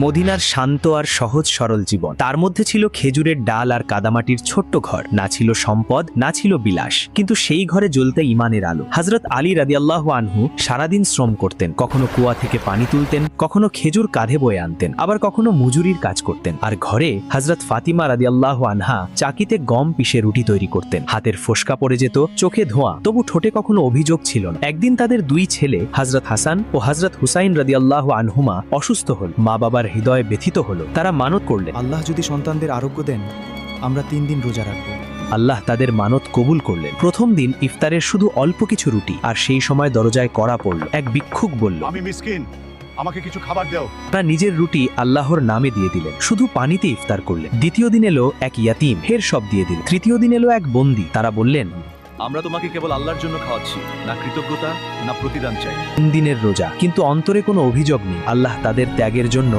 মদিনার শান্ত আর সহজ সরল জীবন। তার মধ্যে ছিল খেজুরের ডাল আর কাদামাটির ছোট্ট ঘর। না ছিল সম্পদ, না ছিল বিলাস, কিন্তু সেই ঘরে জ্বলতে ইমানের আলো। হযরত আলী রাদিয়াল্লাহু আনহু সারাদিন শ্রম করতেন। কখনো কুয়া থেকে পানি তুলতেন, কখনো খেজুর কাঁধে বয়ে আনতেন, আবার কখনো মজুরির কাজ করতেন। আর ঘরে হযরত ফাতিমা রাদিয়াল্লাহু আনহা চাকিতে গম পিষে রুটি তৈরি করতেন। হাতের ফোসকা পড়ে যেত, চোখে ধোঁয়া, তবু ঠোঁটে কখনো অভিযোগ ছিল না। একদিন তাদের দুই ছেলে হযরত হাসান ও হযরত হুসাইন রাদিয়াল্লাহু আনহুমা অসুস্থ হল। মা বাবার হৃদয় ব্যথিত হলো। তারা মানত করলেন, আল্লাহ যদি সন্তানদের আরোগ্য দেন, আমরা 3 দিন রোজা রাখব। আল্লাহ তাদের মানত কবুল করলেন। প্রথম দিন ইফতারের শুধু অল্প কিছু রুটি, আর সেই সময় দরজায় কড়া পড়ল। এক ভিক্ষুক বলল, আমি মিসকিন, আমাকে কিছু খাবার দাও। তারা নিজের রুটি আল্লাহর নামে দিয়ে দিলেন। শুধু পানিতে ইফতার করলেন। দ্বিতীয় দিন এলো এক ইয়াতিম, ফের সব দিয়ে দিল। তৃতীয় দিন এলো এক বন্দী। তারা বললেন, আমরা তোমাকে কেবল আল্লাহর জন্য খাওয়াচ্ছি, না কৃতজ্ঞতা না প্রতিদান চাই। 3 দিনের রোজা, কিন্তু অন্তরে কোনো অভিযোগ নেই। আল্লাহ তাদের ত্যাগের জন্য